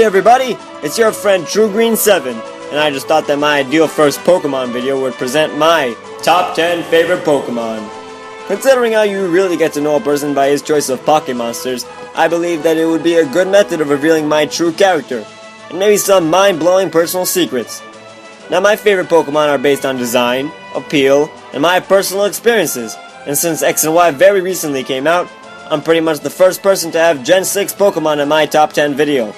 everybody, it's your friend TrueGreen7, and I just thought that my ideal first Pokemon video would present my top 10 favorite Pokemon. Considering how you really get to know a person by his choice of Pokemonsters, I believe that it would be a good method of revealing my true character, and maybe some mind-blowing personal secrets. Now my favorite Pokemon are based on design, appeal, and my personal experiences, and since X and Y very recently came out, I'm pretty much the first person to have Gen 6 Pokemon in my top 10 video.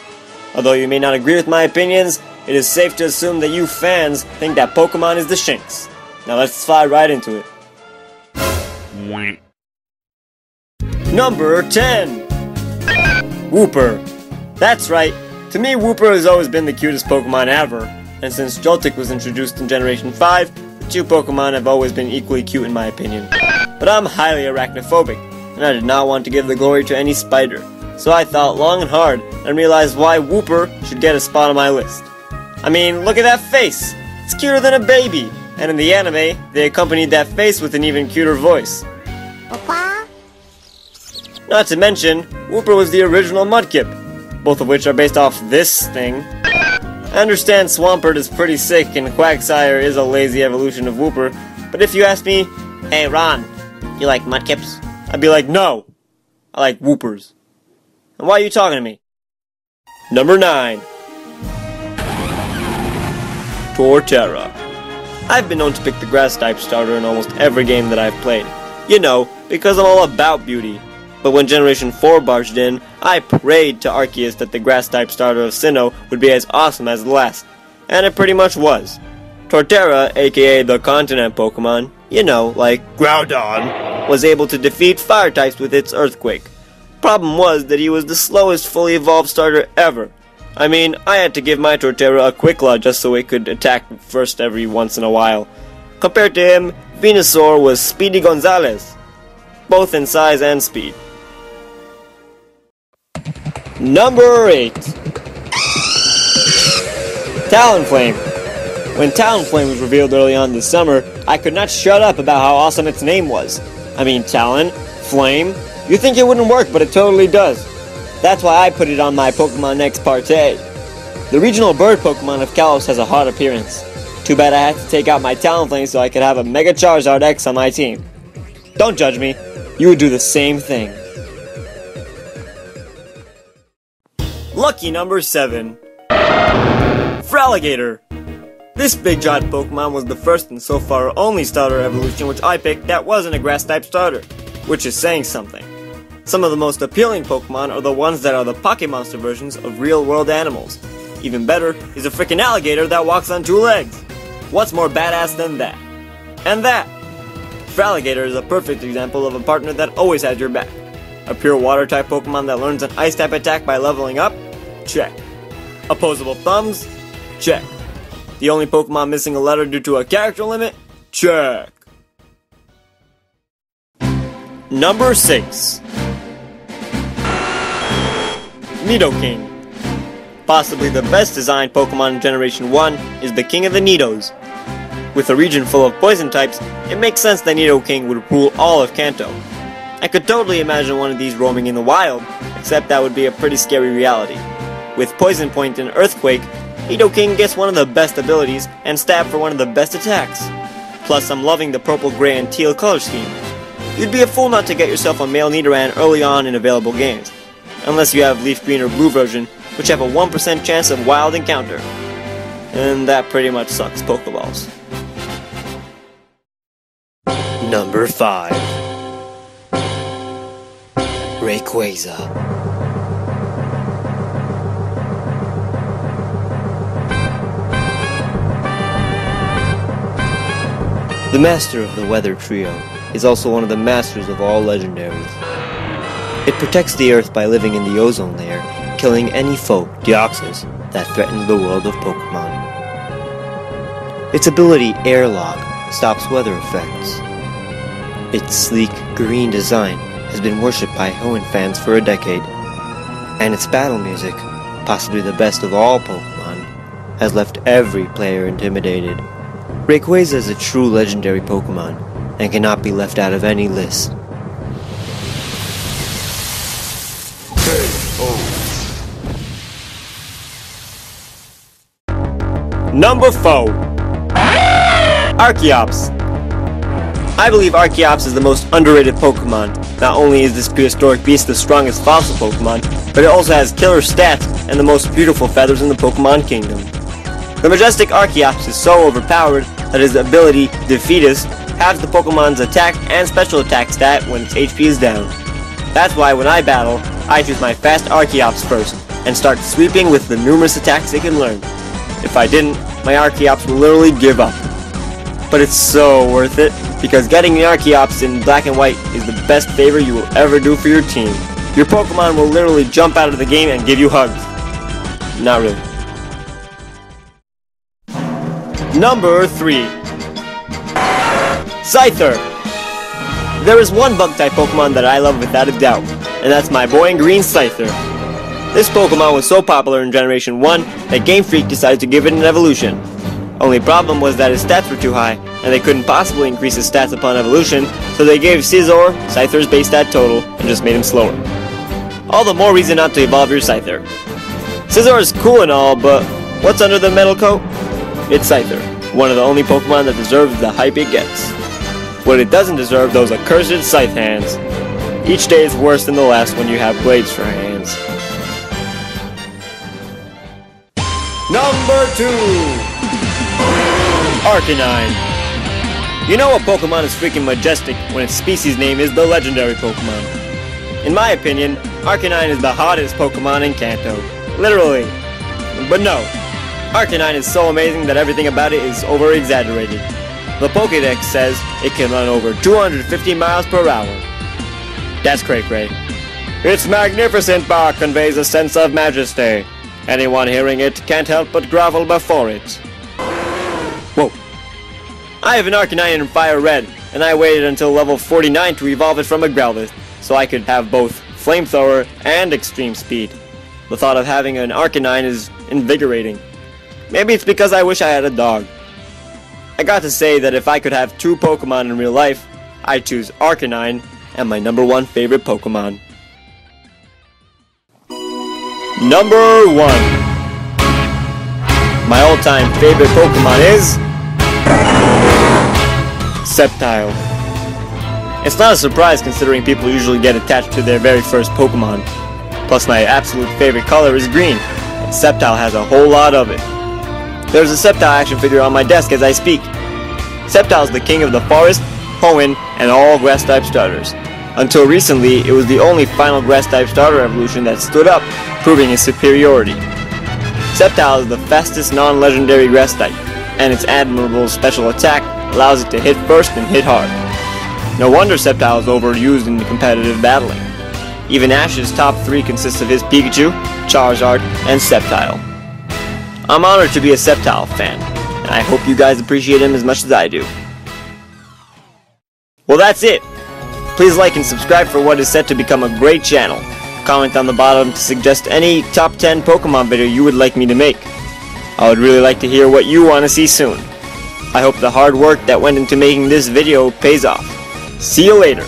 Although you may not agree with my opinions, it is safe to assume that you fans think that Pokemon is the shinks. Now let's slide right into it. Number 10! Wooper. That's right, to me Wooper has always been the cutest Pokemon ever, and since Joltik was introduced in Generation 5, the two Pokemon have always been equally cute in my opinion. But I'm highly arachnophobic, and I did not want to give the glory to any spider, so I thought long and hard and realized why Wooper should get a spot on my list. I mean, look at that face! It's cuter than a baby! And in the anime, they accompanied that face with an even cuter voice. Not to mention, Wooper was the original Mudkip, both of which are based off this thing. I understand Swampert is pretty sick and Quagsire is a lazy evolution of Wooper, but if you ask me, "Hey Ron, you like Mudkips?" I'd be like, no, I like Woopers. And why are you talking to me? Number 9. Torterra. I've been known to pick the Grass-type starter in almost every game that I've played. You know, because I'm all about beauty. But when Generation 4 barged in, I prayed to Arceus that the Grass-type starter of Sinnoh would be as awesome as the last. And it pretty much was. Torterra, aka the Continent Pokemon, you know, like Groudon, was able to defeat fire types with its Earthquake. Problem was that he was the slowest fully evolved starter ever. I mean, I had to give my Torterra a Quick Claw just so it could attack first every once in a while. Compared to him, Venusaur was Speedy Gonzales, both in size and speed. Number 8. Talonflame. When Talonflame was revealed early on this summer, I could not shut up about how awesome its name was. I mean, Talon, Flame, you think it wouldn't work, but it totally does. That's why I put it on my Pokemon X Partey. The regional bird Pokemon of Kalos has a hot appearance. Too bad I had to take out my Talonflame so I could have a Mega Charizard X on my team. Don't judge me, you would do the same thing. Lucky number 7. Feraligatr. This big giant Pokemon was the first and so far only starter evolution which I picked that wasn't a grass-type starter, which is saying something. Some of the most appealing Pokemon are the ones that are the Pokemonster versions of real-world animals. Even better is a freaking alligator that walks on 2 legs. What's more badass than that? And that! Feraligatr is a perfect example of a partner that always has your back. A pure water-type Pokemon that learns an ice-type attack by leveling up? Check. Opposable thumbs? Check. The only Pokemon missing a letter due to a character limit? Check. Number 6. Nidoking. Possibly the best designed Pokemon in Generation 1 is the King of the Nidos. With a region full of poison types, it makes sense that Nidoking would rule all of Kanto. I could totally imagine one of these roaming in the wild, except that would be a pretty scary reality. With Poison Point and Earthquake, Nidoking gets one of the best abilities and stab for one of the best attacks. Plus I'm loving the purple, gray, and teal color scheme. You'd be a fool not to get yourself a male Nidoran early on in available games. Unless you have leaf green or blue version, which have a 1% chance of wild encounter. And that pretty much sucks Pokeballs. Number 5. Rayquaza. The master of the Weather Trio is also one of the masters of all legendaries. It protects the Earth by living in the ozone layer, killing any foe, Deoxys, that threatens the world of Pokemon. Its ability, Airlock, stops weather effects. Its sleek, green design has been worshipped by Hoenn fans for a decade, and its battle music, possibly the best of all Pokemon, has left every player intimidated. Rayquaza is a true legendary Pokemon, and cannot be left out of any list. Number 4. Archeops. I believe Archeops is the most underrated Pokemon. Not only is this prehistoric beast the strongest fossil Pokemon, but it also has killer stats and the most beautiful feathers in the Pokemon kingdom. The majestic Archeops is so overpowered that his ability, Defeatus, halves the Pokemon's attack and special attack stat when its HP is down. That's why when I battle, I choose my fast Archeops first, and start sweeping with the numerous attacks it can learn. If I didn't, my Archeops will literally give up. But it's so worth it, because getting the Archeops in black and white is the best favor you will ever do for your team. Your Pokemon will literally jump out of the game and give you hugs. Not really. Number 3. Scyther. There is one Bug-type Pokemon that I love without a doubt, and that's my boy in green, Scyther. This Pokemon was so popular in Generation 1 that Game Freak decided to give it an evolution. Only problem was that his stats were too high, and they couldn't possibly increase his stats upon evolution, so they gave Scizor Scyther's base stat total and just made him slower. All the more reason not to evolve your Scyther. Scizor is cool and all, but what's under the metal coat? It's Scyther, one of the only Pokemon that deserves the hype it gets. What it doesn't deserve, those accursed Scythe hands. Each day is worse than the last when you have blades for hands. Number 2. Arcanine. You know a Pokemon is freaking majestic when its species name is the legendary Pokemon. In my opinion, Arcanine is the hottest Pokemon in Kanto. Literally. But no. Arcanine is so amazing that everything about it is over-exaggerated. The Pokédex says it can run over 250 miles per hour. That's cray-cray. Its magnificent bark conveys a sense of majesty. Anyone hearing it can't help but grovel before it. Whoa. I have an Arcanine in Fire Red, and I waited until level 49 to evolve it from a Growlithe, so I could have both Flamethrower and Extreme Speed. The thought of having an Arcanine is invigorating. Maybe it's because I wish I had a dog. I got to say that if I could have 2 Pokemon in real life, I'd choose Arcanine and my number 1 favorite Pokemon. Number 1. My all-time favorite Pokemon is Sceptile. It's not a surprise considering people usually get attached to their very first Pokemon. Plus my absolute favorite color is green, and Sceptile has a whole lot of it. There's a Sceptile action figure on my desk as I speak. Sceptile is the king of the forest, Hoenn, and all grass-type starters. Until recently, it was the only final grass-type starter evolution that stood up, proving its superiority. Sceptile is the fastest non-legendary grass type, and its admirable special attack allows it to hit first and hit hard. No wonder Sceptile is overused in competitive battling. Even Ash's top 3 consists of his Pikachu, Charizard, and Sceptile. I'm honored to be a Sceptile fan, and I hope you guys appreciate him as much as I do. Well, that's it. Please like and subscribe for what is set to become a great channel. Comment on the bottom to suggest any top 10 Pokemon video you would like me to make. I would really like to hear what you want to see soon. I hope the hard work that went into making this video pays off. See you later.